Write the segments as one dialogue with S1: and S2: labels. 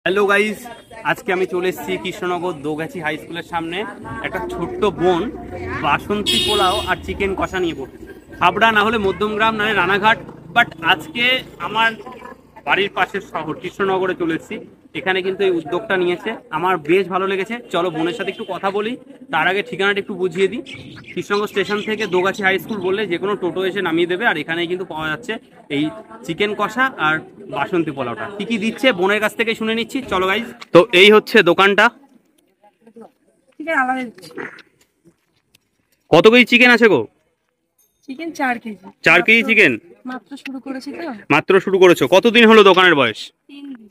S1: Hello guys, আজকে আমি চলে এসেছি কৃষ্ণনগর দোগাছি হাই স্কুলের সামনে। একটা ছোট্ট বোন বাসন্তী পোলাও আর চিকেন কষা নিয়ে পড়তেছে। হাবড়া না হলে মধ্যমগ্রাম না হলে রানাঘাট, বাট আজকে আমার বাড়ির পাশের শহর কৃষ্ণনগরে চলে এসেছি। এখানে কিন্তু এই উদ্যোগটা নিয়েছে, আমার বেশ ভালো লেগেছে। চলো বোনের সাথে একটু কথা বলি, তার আগে ঠিকানাটা একটু বুঝিয়ে দিই। কৃষ্ণনগর স্টেশন থেকে দোগাছি হাই স্কুল বললে যে কোনো টোটো এসে নামিয়ে দেবে। আর এখানে কিন্তু পাওয়া যাচ্ছে এই চিকেন কষা আর বাসন্তী পোলাওটা। কি কি দিচ্ছে বোনের কাছ থেকে শুনে নিচ্ছি, চলো গাইজ। তো এই হচ্ছে দোকানটা। কত কেজি চিকেন আছে গো?
S2: Chicken 4 KG.
S1: 4 কেজি চিকেন
S2: মাত্র শুরু করেছি তো।
S1: মাত্র শুরু করেছো? কতদিন হলো দোকানের বয়স?
S2: 3 দিন।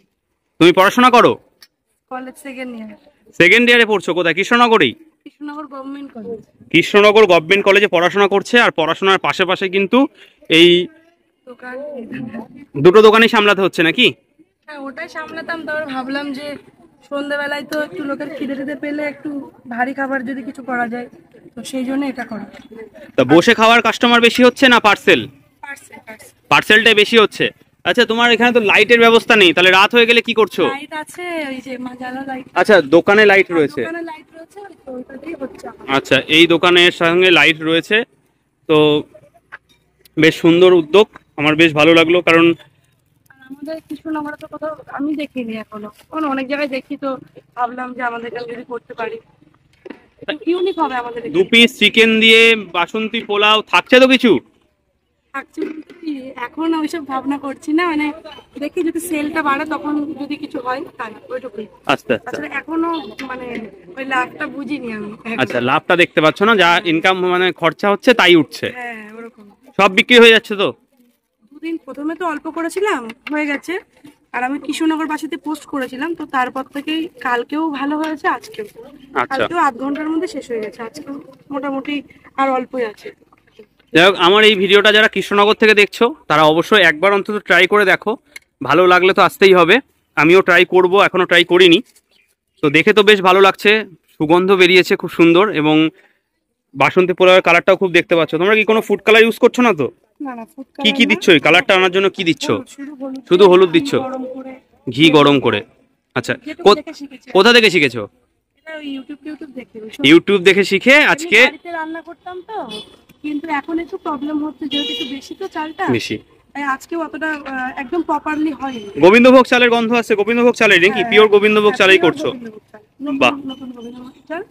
S1: তুমি পড়াশোনা করো?
S2: College second year.
S1: সেকেন্ড ইয়ারে পড়ছো? কোথায়? কৃষ্ণনগরেই?
S2: Krishnanagar government college.
S1: Krishnanagar government কলেজে পড়াশোনা করছে। আর পড়াশোনার পাশে কিন্তু এই
S2: দোকান
S1: দুটো দোকানই সামলাতে হচ্ছে নাকি?
S2: হ্যাঁ, ওটাই সামলাতাম। তারপর ভাবলাম যে সন্ধ্যাবেলায় তো একটু লোকের খিদে টিদে পেলে একটু ভারী খাবার যদি কিছু করা যায়, তো সেই জন্য এটা করা।
S1: তা বসে খাওয়ার কাস্টমার বেশি হচ্ছে না পার্সেল?
S2: পার্সেল।
S1: পার্সেলটাই বেশি হচ্ছে। আচ্ছা, তোমার এখানে তো লাইটের ব্যবস্থা নেই, তাহলে রাত হয়ে গেলে কি করছো?
S2: লাইট আছে, ওই যে মাজালা লাইট।
S1: আচ্ছা, দোকানে লাইট রয়েছে।
S2: দোকানে লাইট রয়েছে, তো ওইটাতেই হচ্ছে।
S1: আচ্ছা, এই দোকানের সঙ্গে লাইট রয়েছে, তো বেশ সুন্দর উদ্যোগ। আমার বেশ ভালো লাগলো, কারণ
S2: আমাদের কৃষ্ণনগরে তো কোথাও আমি দেখিনি এখনো, কারণ অনেক জায়গায় দেখি, তো ভাবলাম যে আমাদের এখানে যদি করতে পারি ইউনিক হবে। আমাদের
S1: 2 পিস চিকেন দিয়ে বাসন্তী পোলাও থাকছে তো কিছু?
S2: অ্যাকচুয়ালি এখন ওইসব ভাবনা করছি না, মানে দেখি যদি সেলটা বাড়ে তখন যদি কিছু হয় তাই ওইটুকুই।
S1: আস্তে আস্তে।
S2: আসলে এখনো মানে ওই লাভটা বুঝিনি আমি।
S1: আচ্ছা, লাভটা দেখতে পাচ্ছ না? যা ইনকাম মানে খরচা হচ্ছে তাই উঠছে।
S2: হ্যাঁ, ওরকম।
S1: সব বিক্রি হয়ে যাচ্ছে তো?
S2: দুদিন প্রথমে তো অল্প করেছিলাম, হয়ে গেছে। আর আমি কৃষ্ণনগর বাসিতে পোস্ট করেছিলাম, তো তারপর থেকেই কালকেও ভালো হয়েছে, আজকেও।
S1: আচ্ছা,
S2: কালকেও আধ ঘন্টার মধ্যে শেষ হয়ে গেছে, আজকেও মোটামুটি আর অল্পই আছে।
S1: যাই হোক, আমার এই ভিডিওটা যারা কৃষ্ণনগর থেকে দেখছো তারা অবশ্যই একবার অন্তত ট্রাই করে দেখো। ভালো লাগলে তো আসতেই হবে। আমিও ট্রাই করব, এখনো ট্রাই করিনি। তো দেখে তো বেশ ভালো লাগছে, সুগন্ধ বেরিয়েছে খুব সুন্দর, এবং বাসন্তী পোলাওয়ের কালারটাও খুব দেখতে পাচ্ছ। তোমরা কি কোনো ফুড কালার ইউজ করছো না তো?
S2: না না, ফুড
S1: কি কি দিচ্ছ এই কালারটা আনার জন্য? কি দিচ্ছ?
S2: হলুদ,
S1: শুধু হলুদ দিচ্ছ?
S2: গরম করে,
S1: ঘি গরম করে। আচ্ছা,
S2: যেটুকু দেখে শিখেছি।
S1: কোথা থেকে শিখেছো?
S2: এটা ওই ইউটিউব দেখে।
S1: ইউটিউব দেখে শিখে আজকে
S2: বাড়িতে রান্না করতাম তো, কিন্তু এখন একটু প্রবলেম হচ্ছে, যেহেতু একটু বেশি তো চালটা,
S1: বেশি।
S2: তাই আজকে অতটা একদম প্রপারলি হয়নি।
S1: গোবিন্দভোগ চালের গন্ধ আছে। গোবিন্দভোগ চালের নাকি? পিওর গোবিন্দভোগ চালেই করছো? বাহ,
S2: নতুন গোবিন্দভোগ চাল।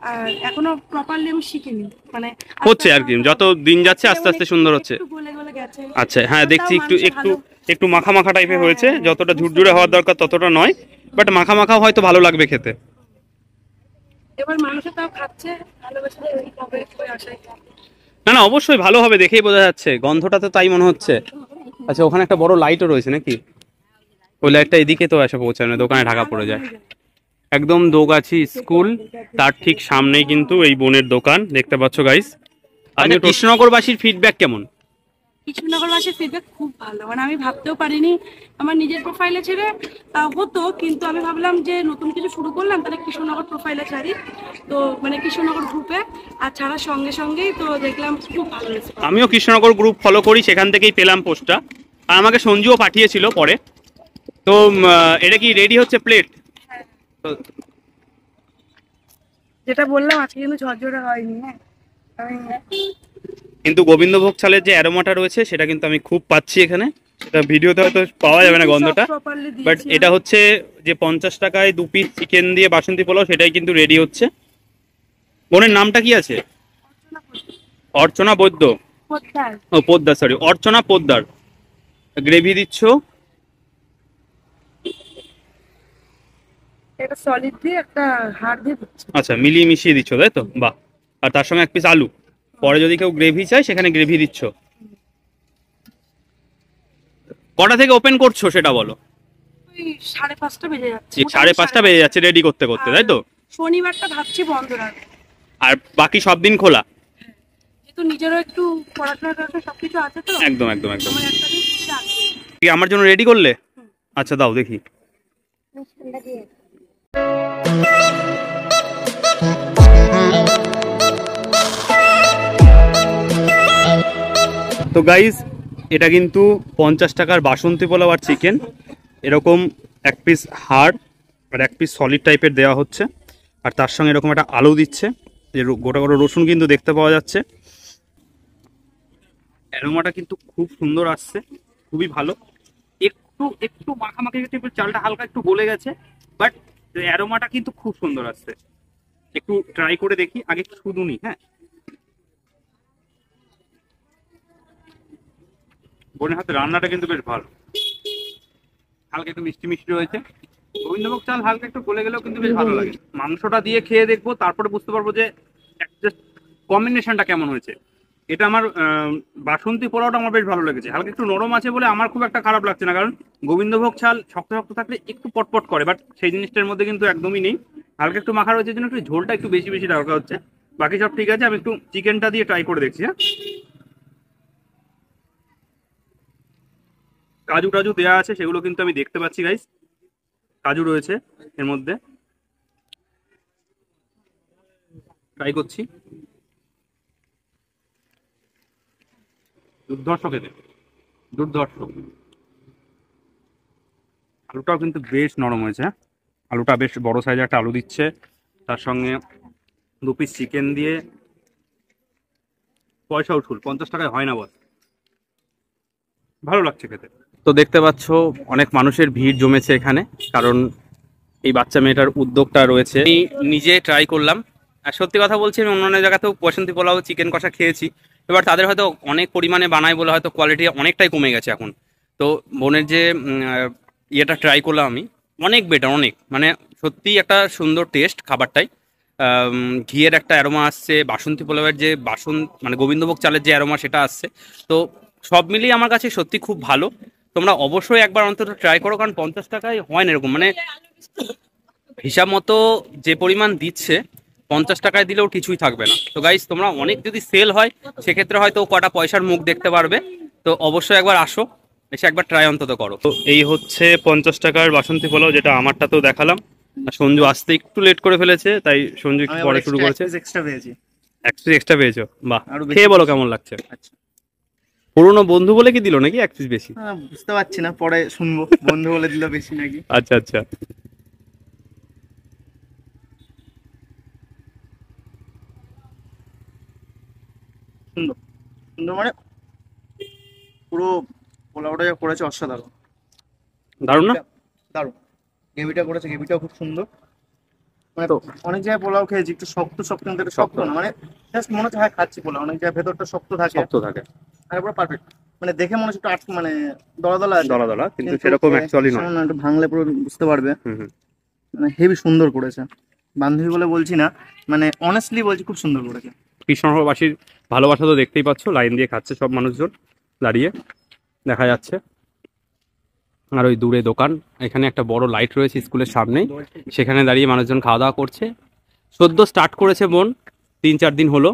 S2: আর এখনো প্রপারলি আমি শিখিনি, মানে
S1: হচ্ছে আর কি, যত দিন যাচ্ছে আস্তে আস্তে সুন্দর হচ্ছে।
S2: একটু গলে গলে গেছে।
S1: আচ্ছা, হ্যাঁ দেখছি একটু
S2: মানুষে
S1: একটু
S2: ভালো।
S1: একটু মাখা মাখা টাইপের হয়েছে। যতটা ঝুরঝুরে হওয়ার দরকার ততটা নয়, বাট মাখা মাখাও হয়তো ভালো লাগবে খেতে।
S2: এবার মানুষে তাও খাচ্ছে, ভালোবেসে এই হবে ওই আশায়।
S1: না না, অবশ্যই ভালো হবে, দেখেই বোঝা যাচ্ছে। গন্ধটা তো তাই মনে হচ্ছে। আচ্ছা, ওখানে একটা বড় লাইটও রয়েছে নাকি? ওই লাইটটা এদিকে তো এসে পৌঁছায় না, দোকানে ঢাকা পড়ে যায়। একদম দোগাছি স্কুল, তার ঠিক সামনেই কিন্তু এই বোনের দোকান, দেখতে পাচ্ছ গাইস। আচ্ছা, কৃষ্ণনগরবাসীর ফিডব্যাক কেমন?
S2: কৃষ্ণনগরবাসীর ফিডব্যাক খুব ভালো, মানে আমি ভাবতেও পারিনি আমার নিজের প্রোফাইলে ছেড়ে হতো, কিন্তু আমি ভাবলাম যে নতুন কিছু শুরু করলাম, তাহলে কৃষ্ণনগর প্রোফাইলে ছাড়ি, তো মানে কৃষ্ণনগর গ্রুপে আর ছাড়ার সঙ্গে সঙ্গেই তো দেখলাম খুব ভালো হয়েছে।
S1: আমিও কৃষ্ণনগর গ্রুপ ফলো করি, সেখান থেকেই পেলাম পোস্টটা। আর আমাকে সঞ্জুও পাঠিয়েছিল পরে। তো এটা কি রেডি হচ্ছে প্লেট?
S2: যেটা বললাম আজকে কিন্তু ঝরঝরে হয়নি। হ্যাঁ,
S1: কিন্তু গোবিন্দভোগ চালের যে অ্যারোমাটা রয়েছে সেটা কিন্তু আমি খুব পাচ্ছি এখানে। সেটা ভিডিওতে হয়তো পাওয়া যাবে না গন্ধটা, বাট এটা হচ্ছে যে 50 টাকায় 2 পিস চিকেন দিয়ে বাসন্তী পোলাও, সেটাই কিন্তু রেডি হচ্ছে। বোনের নামটা কি আছে? অর্চনা বৈদ্য। ও পোদ্দার, সরি, অর্চনা পোদ্দার। গ্রেভি দিচ্ছ?
S2: এটা সলিড দিয়ে একটা হাড় দিয়ে দিচ্ছি।
S1: আচ্ছা, মিলিয়ে মিশিয়ে দিচ্ছ, তাই তো? বাহ। আর তার সঙ্গে 1 পিস আলু। পরে যদি কেউ গ্রেভি চায় সেখানে গ্রেভি দিচ্ছ। কটা থেকে ওপেন করছো সেটা বলো?
S2: ওই 5:30টা বেজে যাচ্ছে।
S1: 5:30 বেজে যাচ্ছে রেডি করতে করতে, তাই তো?
S2: শনিবারটা ভাবছি বন্ধ রাখবো,
S1: আর বাকি সব দিন খোলা?
S2: যেহেতু নিজেরও একটু পড়াশোনা সবকিছু আছে, তো
S1: একদম একদম একদম।
S2: আমার একটা দিন ছুটি রাখবে।
S1: কি আমার জন্য রেডি করলে? আচ্ছা, দাও দেখি। তো গাইস, এটা কিন্তু 50 টাকার বাসন্তী পোলাও আর চিকেন। এরকম এক পিস হাড় আর এক পিস সলিড টাইপের দেওয়া হচ্ছে, আর তার সঙ্গে এরকম একটা আলু দিচ্ছে, যে গোটা গোটা রসুন কিন্তু দেখতে পাওয়া যাচ্ছে। অ্যারোমাটা কিন্তু খুব সুন্দর আসছে, খুবই ভালো। একটু একটু মাখামাখি টাইপের, চালটা হালকা একটু গলে গেছে, বাট অ্যারোমাটা কিন্তু খুব সুন্দর আসছে। একটু ট্রাই করে দেখি, আগে একটু শুধু নি। হ্যাঁ, বোনের হাতে রান্নাটা কিন্তু বেশ ভালো, হালকা একটু মিষ্টি মিষ্টি রয়েছে। গোবিন্দভোগ চাল হালকা একটু গলে গেলেও কিন্তু বেশ ভালো লাগে। মাংসটা দিয়ে খেয়ে দেখবো, তারপরে বুঝতে পারবো যে কম্বিনেশনটা কেমন হয়েছে। এটা আমার বাসন্তী পোলাওটা আমার বেশ ভালো লেগেছে, হালকা একটু নরম আছে বলে আমার খুব একটা খারাপ লাগছে না, কারণ গোবিন্দভোগ চাল শক্ত শক্ত থাকলে একটু পটপট করে, বাট সেই জিনিসটার মধ্যে কিন্তু একদমই নেই। হালকা একটু মাখা রয়েছে জন্য একটু ঝোলটা একটু বেশি বেশি দরকার হচ্ছে। বাকি সব ঠিক আছে, আমি একটু চিকেনটা দিয়ে ট্রাই করে দেখছি। হ্যাঁ, কাজু টাজু দেওয়া আছে, সেগুলো কিন্তু আমি দেখতে পাচ্ছি গাইস, কাজু রয়েছে এর মধ্যে। ট্রাই করছি, দুর্ধর্ষ খেতে, দুর্ধর্ষ। আলুটাও কিন্তু বেশ নরম হয়েছে। হ্যাঁ, আলুটা বেশ বড় সাইজের একটা আলু দিচ্ছে, তার সঙ্গে 2 পিস চিকেন দিয়ে। পয়সা উঠুল, 50 টাকায় হয় না বল, ভালো লাগছে খেতে। তো দেখতে পাচ্ছ অনেক মানুষের ভিড় জমেছে এখানে, কারণ এই বাচ্চা মেয়েটার উদ্যোগটা রয়েছে। আমি নিজে ট্রাই করলাম, আর সত্যি কথা বলছি আমি অন্যান্য জায়গাতেও বাসন্তী পোলাও চিকেন কষা খেয়েছি, এবার তাদের হয়তো অনেক পরিমাণে বানায় বলে হয়তো কোয়ালিটি অনেকটাই কমে গেছে এখন। তো বোনের যে ইয়েটা ট্রাই করলাম আমি, অনেক বেটার, অনেক মানে সত্যিই একটা সুন্দর টেস্ট খাবারটাই। ঘিয়ের একটা অ্যারোমা আসছে, বাসন্তী পোলাওয়ের যে মানে গোবিন্দভোগ চালের যে অ্যারোমা সেটা আসছে। তো সব মিলিয়ে আমার কাছে সত্যি খুব ভালো। তোমরা অবশ্যই একবার অন্তত ট্রাই করো, কারণ 50 টাকায় হয় না এরকম, মানে হিসাব মতো যে পরিমাণ দিচ্ছে 50 টাকায় দিলেও কিছুই থাকবে না। তো গাইস, তোমরা অনেক যদি সেল হয় সেক্ষেত্রে হয়তো কটা পয়সার মুখ দেখতে পারবে। তো অবশ্যই একবার আসো, এসে একবার ট্রাই অন্তত করো। তো এই হচ্ছে 50 টাকার বাসন্তী পোলাও, যেটা আমারটা তো দেখালাম। আর সঞ্জু আসতে একটু লেট করে ফেলেছে, তাই সঞ্জু একটু পরে শুরু করেছে।
S3: এক্সট্রা পেয়েছি।
S1: এক পিস এক্সট্রা পেয়েছো, বাহ।
S3: আরো বেশি
S1: খেয়ে বলো কেমন লাগছে।
S3: আচ্ছা,
S1: পুরোনো বন্ধু বলে কি দিল নাকি এক পিস বেশি?
S3: বুঝতে পারছি না, পরে শুনবো বন্ধু বলে দিল বেশি নাকি।
S1: আচ্ছা আচ্ছা,
S3: সুন্দর সুন্দর মানে পুরো পোলাওটা যা করেছে অসাধারণ,
S1: দারুণ না?
S3: দারুণ। গ্রেভিটা করেছে, গ্রেভিটাও খুব সুন্দর। মানে
S1: তো
S3: অনেক জায়গায় পোলাও খেয়েছি একটু শক্ত শক্ত, কিন্তু এটা শক্ত না, মানে জাস্ট মনে হচ্ছে হ্যাঁ খাচ্ছি পোলাও। অনেক জায়গায় ভেতরটা শক্ত থাকে,
S1: শক্ত থাকে,
S3: আর পুরো পারফেক্ট। মানে দেখে মনে হচ্ছে একটু মানে দলা দলা আছে,
S1: দলা দলা, কিন্তু সেরকম অ্যাকচুয়ালি নয়।
S3: একটু ভাঙলে পুরো বুঝতে পারবে।
S1: হুম হুম।
S3: মানে হেভি সুন্দর করেছে, বান্ধবী বলে বলছি না, মানে অনেস্টলি বলছি খুব সুন্দর করেছে।
S1: কৃষ্ণনগরবাসীর ভালোবাসা তো দেখতেই পাচ্ছ, লাইন দিয়ে খাচ্ছে সব মানুষজন দাঁড়িয়ে, দেখা যাচ্ছে। আর ওই দূরে দোকান, এখানে একটা বড় লাইট রয়েছে স্কুলের সামনেই, সেখানে দাঁড়িয়ে মানুষজন খাওয়া দাওয়া করছে। সদ্য স্টার্ট করেছে বোন, 3-4 দিন হলো,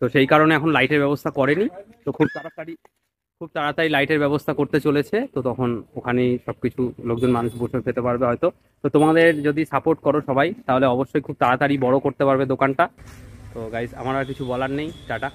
S1: তো সেই কারণে এখন লাইটের ব্যবস্থা করেনি। তো খুব তাড়াতাড়ি লাইটের ব্যবস্থা করতে চলেছে, তো তখন ওখানেই সবকিছু লোকজন মানুষ বসে খেতে পারবে হয়তো। তো তোমাদের যদি সাপোর্ট করো সবাই, তাহলে অবশ্যই খুব তাড়াতাড়ি বড় করতে পারবে দোকানটা। তো গাইস, আমার আর কিছু বলার নেই, টাটা।